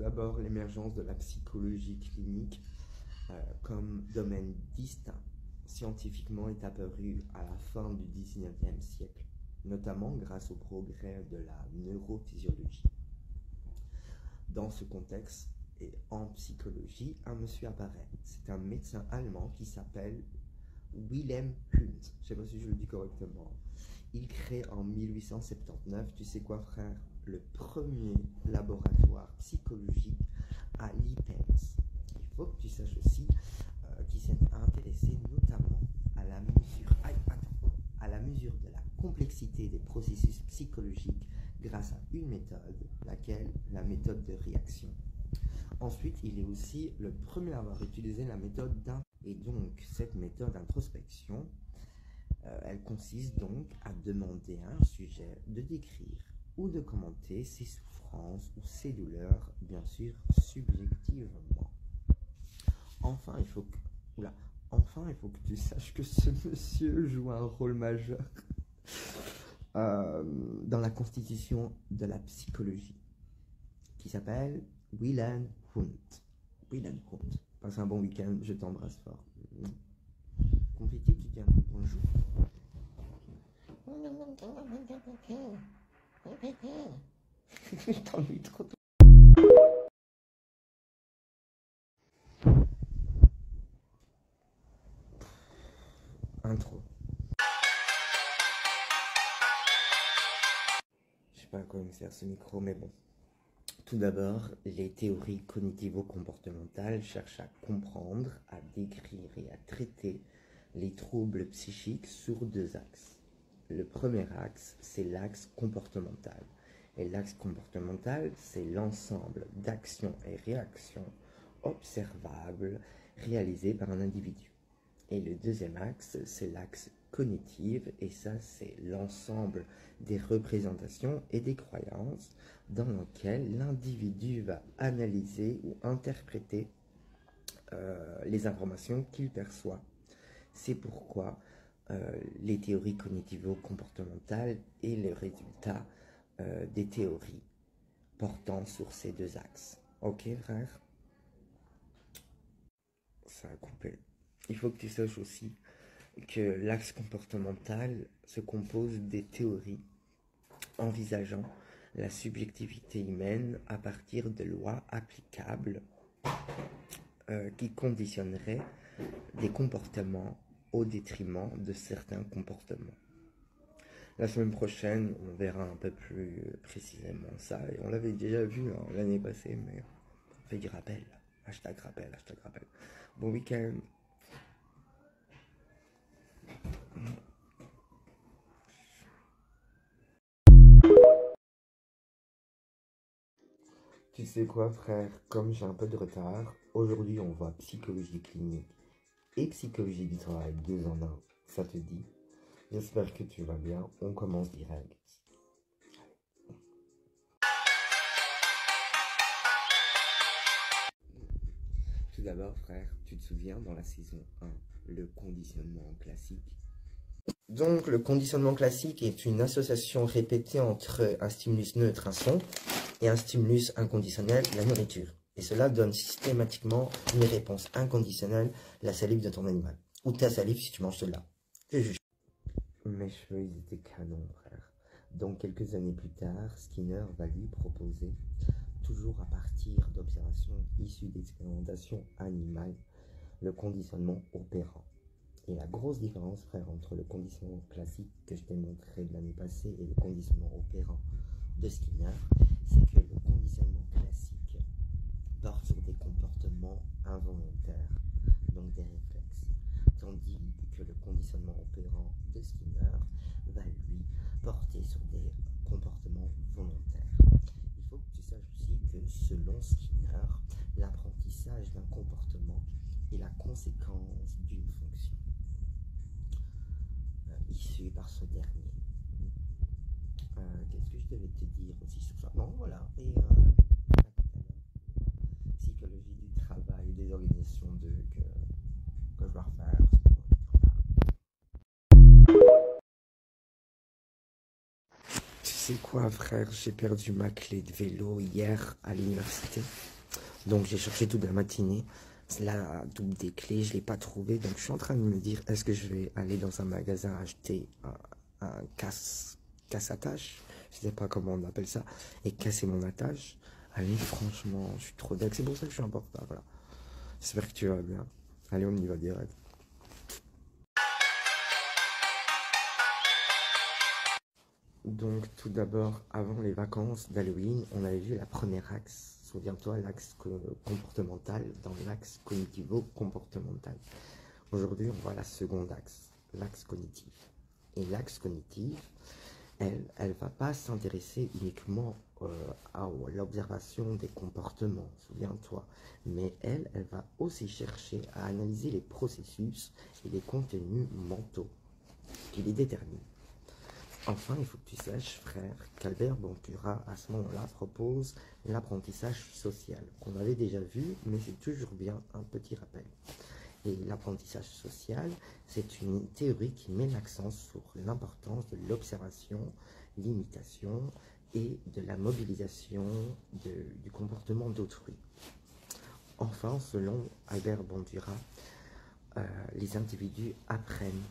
d'abord l'émergence de la psychologie clinique comme domaine distinct scientifiquement est apparu à la fin du 19e siècle, notamment grâce au progrès de la neurophysiologie. Dans ce contexte, et en psychologie, un monsieur apparaît. C'est un médecin allemand qui s'appelle Wilhelm Wundt. Je ne sais pas si je le dis correctement. Il crée en 1879, tu sais quoi frère, le premier laboratoire psychologique à Lipetz. Il faut que tu saches aussi qu'il s'est intéressé notamment à la mesure de la complexité des processus psychologiques grâce à une méthode, laquelle la méthode de réaction. Ensuite, il est aussi le premier à avoir utilisé la méthode d'introspection. Et donc, cette méthode d'introspection, elle consiste donc à demander à un sujet de décrire ou de commenter ses souffrances ou ses douleurs, bien sûr, subjectivement. Enfin, il faut que tu saches que ce monsieur joue un rôle majeur dans la constitution de la psychologie, qui s'appelle Wilhelm Wundt. Wilhelm Wundt. Passe un bon week-end, je t'embrasse fort. Compétit, tu dis un peu bonjour. T'ennuies trop. Intro. Je sais pas à quoi me sert ce micro, mais bon. Tout d'abord, les théories cognitivo-comportementales cherchent à comprendre, à décrire et à traiter les troubles psychiques sur deux axes. Le premier axe, c'est l'axe comportemental. Et l'axe comportemental, c'est l'ensemble d'actions et réactions observables réalisées par un individu. Et le deuxième axe, c'est l'axe cognitif, et ça, c'est l'ensemble des représentations et des croyances dans lesquelles l'individu va analyser ou interpréter les informations qu'il perçoit. C'est pourquoi les théories cognitivo-comportementales est le résultat des théories portant sur ces deux axes. Ok, frère? Ça a coupé. Il faut que tu saches aussi que l'axe comportemental se compose des théories envisageant la subjectivité humaine à partir de lois applicables qui conditionneraient des comportements au détriment de certains comportements. La semaine prochaine, on verra un peu plus précisément ça, et on l'avait déjà vu l'année passée, mais on fait du rappel. Hashtag rappel, hashtag rappel. Bon week-end. Tu sais quoi, frère, comme j'ai un peu de retard, aujourd'hui on voit psychologie clinique et psychologie du travail 2 en 1. Ça te dit? J'espère que tu vas bien. On commence direct. Tout d'abord, frère, tu te souviens dans la saison 1, le conditionnement classique? Donc, le conditionnement classique est une association répétée entre un stimulus neutre, un son, et un stimulus inconditionnel, la nourriture. Et cela donne systématiquement une réponse inconditionnelle, la salive de ton animal. Ou ta salive si tu manges cela. Je juge. Mes cheveux, ils étaient canons, frère. Donc, quelques années plus tard, Skinner va lui proposer, toujours à partir d'observations issues d'expérimentations animales, le conditionnement opérant. Et la grosse différence, frère, entre le conditionnement classique que je t'ai montré l'année passée et le conditionnement opérant de Skinner, c'est que le conditionnement classique porte sur des comportements involontaires, donc des réflexes, tandis que le conditionnement opérant de Skinner va lui porter sur des comportements volontaires. Il faut que tu saches aussi que selon Skinner, l'apprentissage d'un comportement est la conséquence d'une fonction issue par ce dernier. Qu'est-ce que je devais te dire aussi sur ça? Bon, voilà. Et psychologie du travail, des organisations que je dois refaire. Tu sais quoi, frère? J'ai perdu ma clé de vélo hier à l'université. Donc j'ai cherché toute la matinée. La double des clés, je ne l'ai pas trouvé. Donc je suis en train de me dire, est-ce que je vais aller dans un magasin acheter un casse-attache, je sais pas comment on appelle ça, et casser mon attache. Allez, franchement, je suis trop deck. C'est pour ça que je suis en portable. Voilà. J'espère que tu vas bien. Allez, on y va direct. Donc, tout d'abord, avant les vacances d'Halloween, on avait vu la première axe. Souviens-toi, l'axe comportemental dans l'axe cognitivo-comportemental. Aujourd'hui, on voit la seconde axe, l'axe cognitif. Et l'axe cognitif, elle va pas s'intéresser uniquement à l'observation des comportements, souviens-toi. Mais elle va aussi chercher à analyser les processus et les contenus mentaux qui les déterminent. Enfin, il faut que tu saches, frère, qu'Albert Bandura, à ce moment-là, propose l'apprentissage social, qu'on avait déjà vu, mais c'est toujours bien un petit rappel. Et l'apprentissage social, c'est une théorie qui met l'accent sur l'importance de l'observation, l'imitation et de la mobilisation du comportement d'autrui. Enfin, selon Albert Bandura, les individus apprennent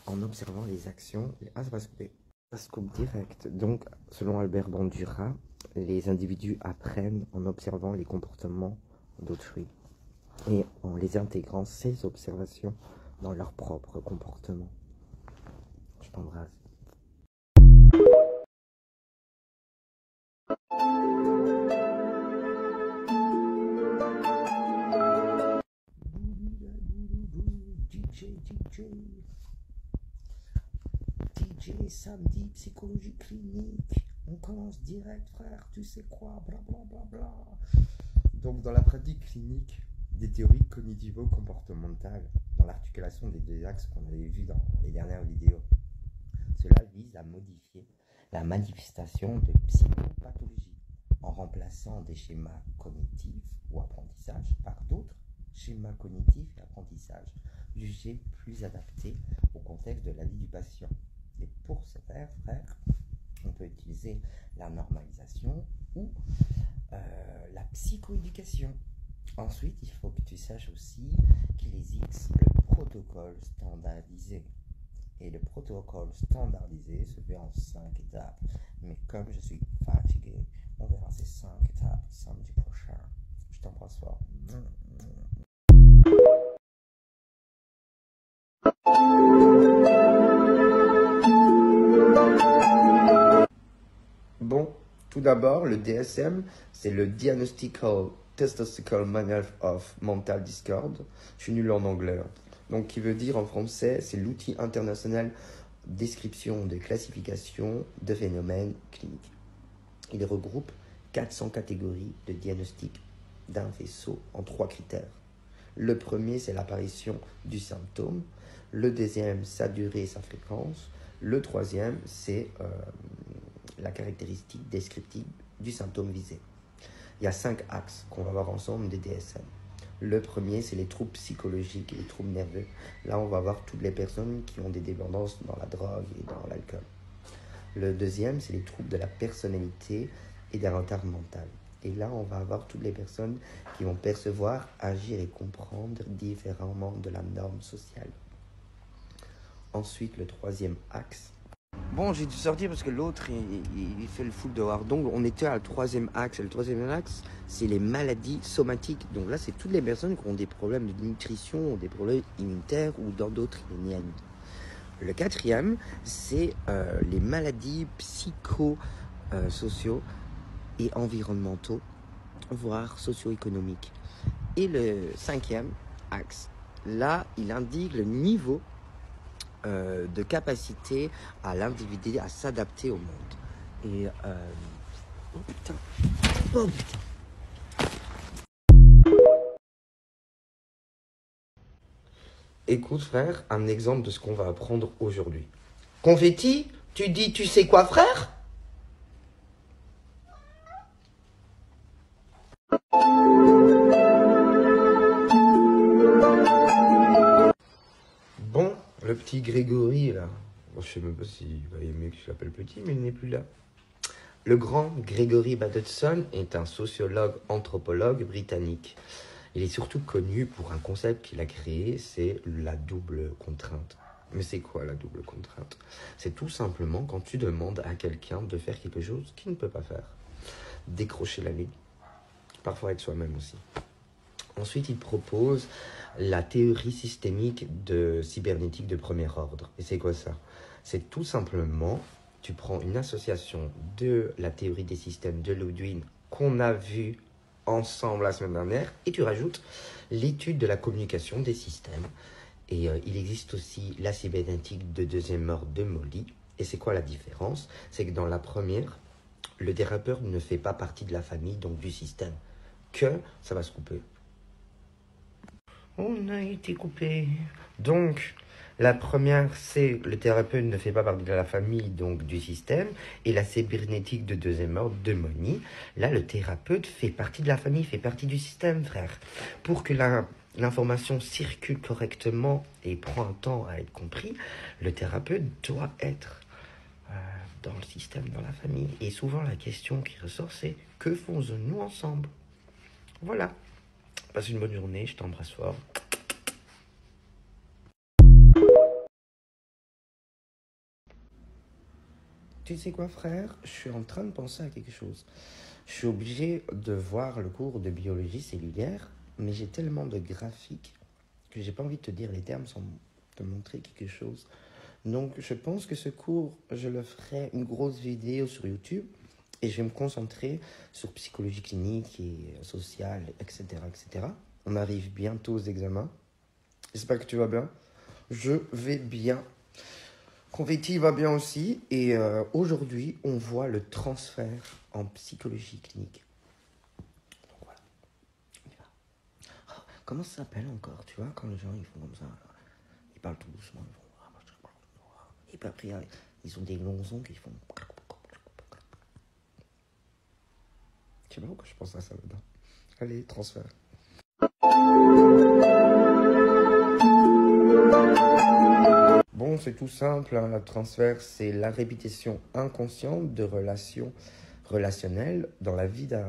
en observant les actions. Ah, ça se coupe direct. Donc, selon Albert Bandura, les individus apprennent en observant les comportements d'autrui et en les intégrant ces observations dans leur propre comportement. Je t'embrasse. DJ samedi psychologie clinique. On commence direct, frère, tu sais quoi, blablabla. Donc, dans la pratique clinique des théories cognitivo-comportementales, dans l'articulation des deux axes qu'on avait vus dans les dernières vidéos, cela vise à modifier la manifestation de psychopathologie en remplaçant des schémas cognitifs ou apprentissage par d'autres schémas cognitifs et apprentissage jugés plus adaptés au contexte de la vie du patient. Et pour ce faire, frère, on peut utiliser la normalisation ou la psychoéducation. Ensuite, il faut que tu saches aussi qu'il existe le protocole standardisé. Et le protocole standardisé se fait en 5 étapes. Mais comme je suis fatigué, on verra ces 5 étapes samedi prochain. Je t'embrasse fort. Bon, tout d'abord, le DSM, c'est le Diagnostical Statistical Manual of Mental Discord. Je suis nul en anglais. Donc, qui veut dire en français, c'est l'outil international description de classification de phénomènes cliniques. Il regroupe 400 catégories de diagnostic d'un faisceau en 3 critères. Le premier, c'est l'apparition du symptôme. Le deuxième, sa durée et sa fréquence. Le troisième, c'est la caractéristique descriptive du symptôme visé. Il y a 5 axes qu'on va voir ensemble des DSM. Le premier, c'est les troubles psychologiques et les troubles nerveux. Là, on va voir toutes les personnes qui ont des dépendances dans la drogue et dans l'alcool. Le deuxième, c'est les troubles de la personnalité et d'un retard mental. Et là, on va avoir toutes les personnes qui vont percevoir, agir et comprendre différemment de la norme sociale. Ensuite, le troisième axe. Bon, j'ai dû sortir parce que l'autre, il fait le foot dehors. Donc, on était à le troisième axe. Et le troisième axe, c'est les maladies somatiques. Donc là, c'est toutes les personnes qui ont des problèmes de nutrition, ou des problèmes immunitaires ou dans d'autres liens. Le quatrième, c'est les maladies psychosociaux et environnementaux, voire socio-économiques. Et le cinquième axe, là, il indique le niveau de capacité à l'individu à s'adapter au monde. Et oh putain, oh putain. Écoute frère, un exemple de ce qu'on va apprendre aujourd'hui. Confetti, tu dis tu sais quoi frère? Bon, le petit Grégory là, bon, je sais même pas s'il va aimer que je l'appelle petit, mais il n'est plus là. Le grand Gregory Bateson est un sociologue anthropologue britannique. Il est surtout connu pour un concept qu'il a créé, c'est la double contrainte. Mais c'est quoi la double contrainte? C'est tout simplement quand tu demandes à quelqu'un de faire quelque chose qu'il ne peut pas faire. Décrocher la ligne, parfois être soi-même aussi. Ensuite, il propose la théorie systémique de cybernétique de premier ordre. Et c'est quoi ça? C'est tout simplement, tu prends une association de la théorie des systèmes de Ludwig qu'on a vu ensemble la semaine dernière, et tu rajoutes l'étude de la communication des systèmes. Et il existe aussi la cybernétique de deuxième ordre de Molly. Et c'est quoi la différence? C'est que dans la première, le thérapeute ne fait pas partie de la famille, donc du système. Que ça va se couper. On a été coupé. Donc, la première, c'est le thérapeute ne fait pas partie de la famille, donc du système. Et la cybernétique de deuxième ordre de Moni. Là, le thérapeute fait partie de la famille, fait partie du système, frère. Pour que l'information circule correctement et prend un temps à être compris, le thérapeute doit être dans le système, dans la famille. Et souvent, la question qui ressort, c'est que faisons-nous ensemble? Voilà. Passe une bonne journée, je t'embrasse fort. Tu sais quoi, frère? Je suis en train de penser à quelque chose. Je suis obligé de voir le cours de biologie cellulaire, mais j'ai tellement de graphiques que j'ai pas envie de te dire les termes sans te montrer quelque chose. Donc, je pense que ce cours, je le ferai une grosse vidéo sur YouTube et je vais me concentrer sur psychologie clinique et sociale, etc., etc. On arrive bientôt aux examens. J'espère que tu vas bien. Je vais bien. Confetti va bien aussi. Et aujourd'hui, on voit le transfert en psychologie clinique. Donc voilà, on y va. Oh, comment ça s'appelle encore, tu vois, quand les gens ils font comme ça, ils parlent tout doucement, ils font... Et puis après, ils ont des longs ongles, ils font... Je sais pas pourquoi je pense à ça là-dedans. Allez, transfert. Bon, c'est tout simple, hein, le transfert, c'est la répétition inconsciente de relations relationnelles dans la vie d'un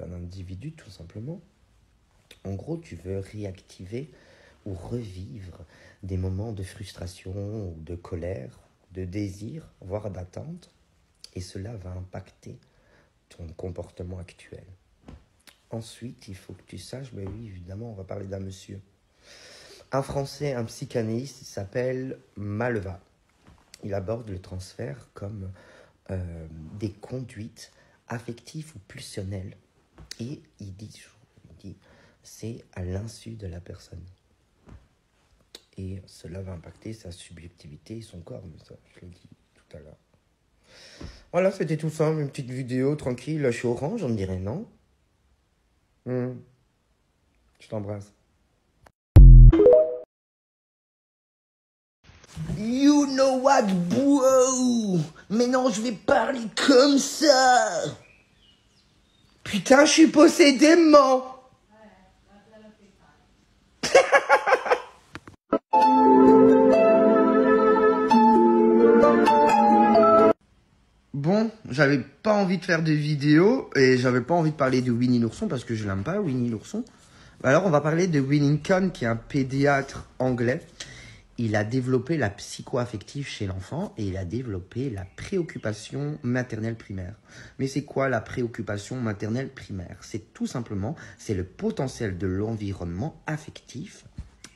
individu, tout simplement. En gros, tu veux réactiver ou revivre des moments de frustration ou de colère, de désir, voire d'attente, et cela va impacter ton comportement actuel. Ensuite, il faut que tu saches, ben oui, évidemment, on va parler d'un monsieur. Un Français, un psychanalyste, il s'appelle Maleva. Il aborde le transfert comme des conduites affectives ou pulsionnelles. Et il dit c'est à l'insu de la personne. Et cela va impacter sa subjectivité et son corps, mais ça, je l'ai dit tout à l'heure. Voilà, c'était tout simple, une petite vidéo tranquille. Là, je suis orange, on me dirait non. Je t'embrasse. You know what, bro? Maintenant, je vais parler comme ça. Putain, je suis possédé, man. Bon, j'avais pas envie de faire des vidéos et j'avais pas envie de parler de Winnie l'ourson parce que je l'aime pas, Winnie l'ourson. Alors, on va parler de Winnington, qui est un pédiatre anglais. Il a développé la psycho-affective chez l'enfant et il a développé la préoccupation maternelle primaire. Mais c'est quoi la préoccupation maternelle primaire? C'est tout simplement, c'est le potentiel de l'environnement affectif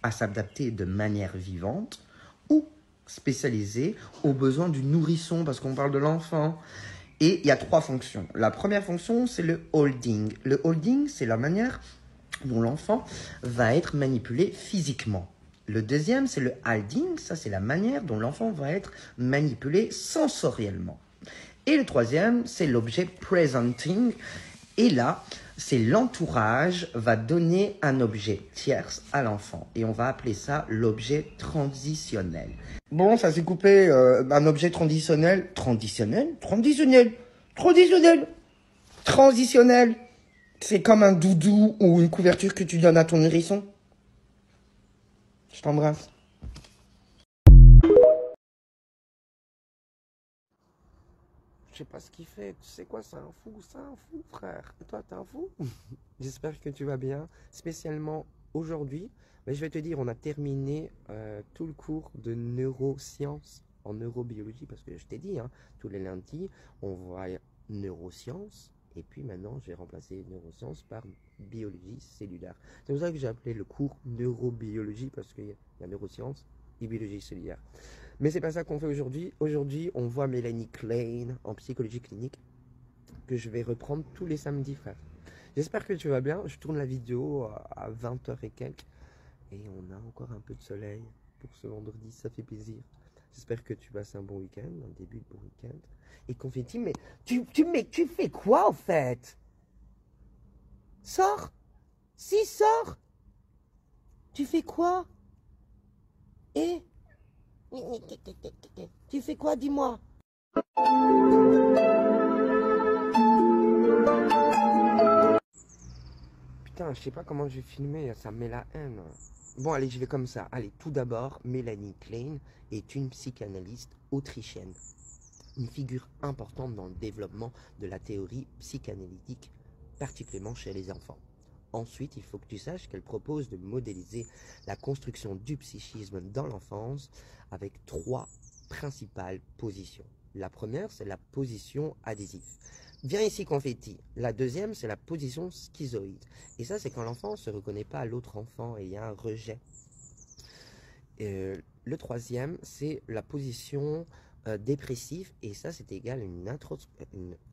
à s'adapter de manière vivante ou spécialisée aux besoins du nourrisson, parce qu'on parle de l'enfant. Et il y a 3 fonctions. La première fonction, c'est le holding. Le holding, c'est la manière dont l'enfant va être manipulé physiquement. Le deuxième, c'est le hiding. Ça, c'est la manière dont l'enfant va être manipulé sensoriellement. Et le troisième, c'est l'objet presenting. Et là, c'est l'entourage va donner un objet tierce à l'enfant. Et on va appeler ça l'objet transitionnel. Bon, ça s'est coupé. Un objet transitionnel. Transitionnel. C'est comme un doudou ou une couverture que tu donnes à ton hérisson. Je t'embrasse. Je sais pas ce qu'il fait. Tu sais quoi, c'est un fou, frère. Et toi, t'es un fou? J'espère que tu vas bien. Spécialement aujourd'hui, mais je vais te dire, on a terminé tout le cours de neurosciences en neurobiologie, parce que je t'ai dit, hein, tous les lundis, on voit neurosciences, et puis maintenant, j'ai remplacé neurosciences par biologie cellulaire. C'est pour ça que j'ai appelé le cours neurobiologie, parce qu'il y a neurosciences et biologie cellulaire. Mais c'est pas ça qu'on fait aujourd'hui. Aujourd'hui, on voit Mélanie Klein en psychologie clinique, que je vais reprendre tous les samedis, frère. J'espère que tu vas bien. Je tourne la vidéo à 20h et quelques. Et on a encore un peu de soleil pour ce vendredi, ça fait plaisir. J'espère que tu passes un bon week-end, un début de bon week-end. Et Confetti, mais tu fais quoi en fait? Sors! Si, sors! Tu fais quoi? Et tu fais quoi, dis-moi? Putain, je sais pas comment je vais filmer, ça me met la haine. Bon, allez, je vais comme ça. Allez, tout d'abord, Mélanie Klein est une psychanalyste autrichienne. Une figure importante dans le développement de la théorie psychanalytique, particulièrement chez les enfants. Ensuite, il faut que tu saches qu'elle propose de modéliser la construction du psychisme dans l'enfance avec 3 principales positions. La première, c'est la position adhésive. Viens ici, Confetti. La deuxième, c'est la position schizoïde. Et ça, c'est quand l'enfant ne se reconnaît pas à l'autre enfant et il y a un rejet. Le troisième, c'est la position dépressive. Et ça, c'est égal à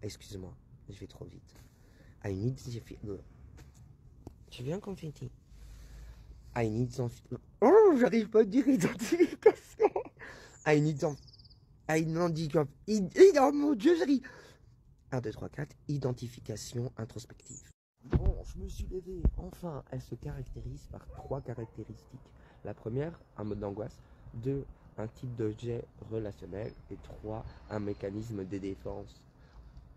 excuse-moi, je vais trop vite. À une identification. Tu viens, Confetti? À une identification. Oh, j'arrive pas à dire identification. À une handicap. Oh mon Dieu, j'arrive. 1, 2, 3, 4. Identification introspective. Bon, je me suis levé. Enfin, elle se caractérise par 3 caractéristiques. La première, un mode d'angoisse. 2, un type d'objet relationnel. Et 3, un mécanisme de défense.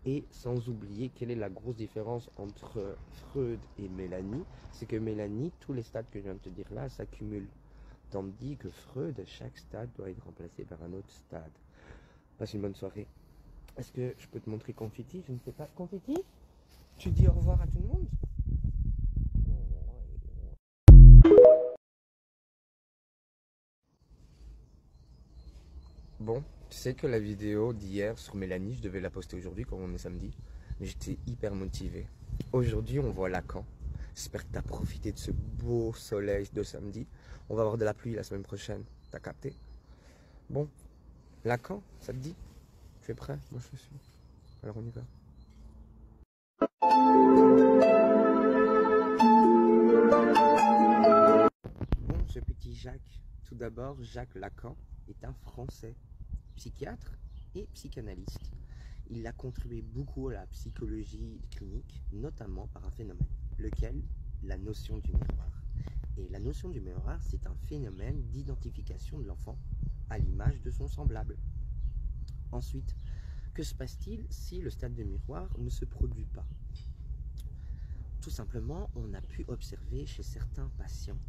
Et sans oublier quelle est la grosse différence entre Freud et Mélanie, c'est que Mélanie, tous les stades que je viens de te dire là, s'accumulent. Tandis que Freud, chaque stade doit être remplacé par un autre stade. Passe une bonne soirée. Est-ce que je peux te montrer Confetti? Je ne sais pas. Confetti? Tu dis au revoir à tout le monde? Bon, tu sais que la vidéo d'hier sur Mélanie, je devais la poster aujourd'hui comme on est samedi. Mais j'étais hyper motivé. Aujourd'hui, on voit Lacan. J'espère que tu as profité de ce beau soleil de samedi. On va avoir de la pluie la semaine prochaine. T'as capté? Bon, Lacan, ça te dit? Tu es prêt? Moi, je suis. Alors, on y va. Bon, ce petit Jacques. Tout d'abord, Jacques Lacan est un Français, psychiatre et psychanalyste. Il a contribué beaucoup à la psychologie clinique, notamment par un phénomène, lequel, la notion du miroir. Et la notion du miroir, c'est un phénomène d'identification de l'enfant à l'image de son semblable. Ensuite, que se passe-t-il si le stade de miroir ne se produit pas? Tout simplement, on a pu observer chez certains patients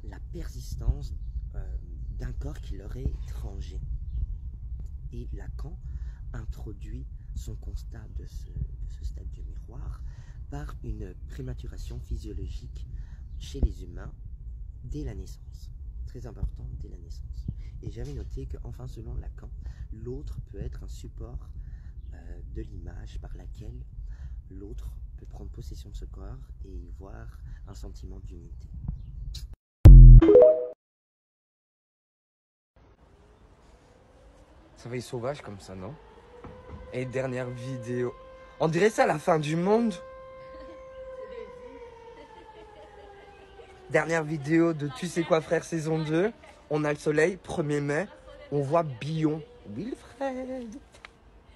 la persistance d'un corps qui leur est étranger. Et Lacan introduit son constat de ce stade du miroir par une prématuration physiologique chez les humains dès la naissance. Très important, dès la naissance. Et j'avais noté que, enfin, selon Lacan, l'autre peut être un support de l'image par laquelle l'autre peut prendre possession de ce corps et y voir un sentiment d'unité. Ça va être sauvage comme ça, non? Et dernière vidéo. On dirait ça la fin du monde. Dernière vidéo de Tu sais quoi frère saison 2. On a le soleil, 1er mai. On voit Billon. Wilfred.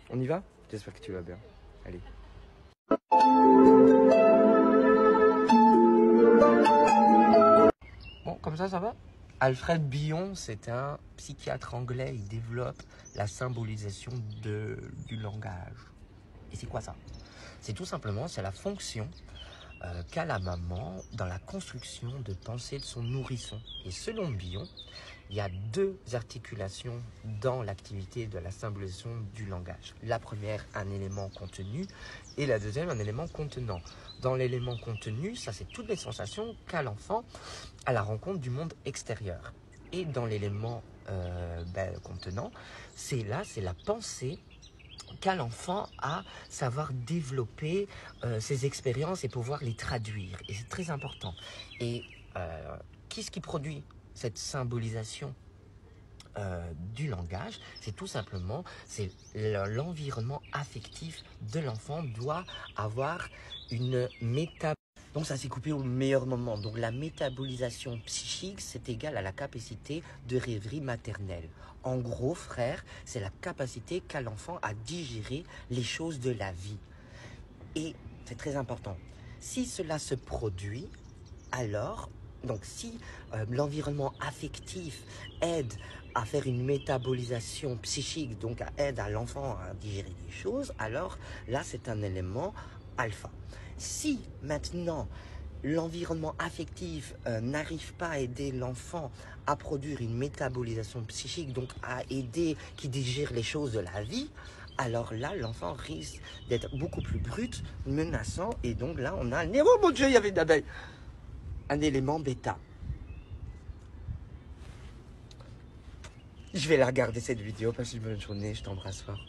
On y va? J'espère que tu vas bien. Allez. Bon, comme ça va? Alfred Billon, c'est un psychiatre anglais. Il développe la symbolisation du langage. Et c'est quoi ça? C'est tout simplement, c'est la fonction qu'a la maman dans la construction de pensée de son nourrisson. Et selon Bion, il y a deux articulations dans l'activité de la symbolisation du langage. La première, un élément contenu, et la deuxième, un élément contenant. Dans l'élément contenu, ça c'est toutes les sensations qu'a l'enfant à la rencontre du monde extérieur. Et dans l'élément contenant, c'est la pensée qu'a l'enfant à savoir développer ses expériences et pouvoir les traduire. Et c'est très important. Et qu'est-ce qui produit cette symbolisation du langage? C'est tout simplement, c'est l'environnement affectif de l'enfant doit avoir une métabolisation. Donc ça s'est coupé au meilleur moment. Donc la métabolisation psychique, c'est égal à la capacité de rêverie maternelle. En gros, frère, c'est la capacité qu'a l'enfant à digérer les choses de la vie. Et c'est très important. Si cela se produit, alors, donc si l'environnement affectif aide à faire une métabolisation psychique, donc aide à l'enfant à digérer des choses, alors là c'est un élément alpha. Si maintenant l'environnement affectif n'arrive pas à aider l'enfant à produire une métabolisation psychique, donc à aider qui digère les choses de la vie, alors là, l'enfant risque d'être beaucoup plus brut, menaçant, et donc là, on a... Oh mon Dieu, il y avait une abeille! Un élément bêta. Je vais la regarder cette vidéo, passe une bonne journée, je t'embrasse fort.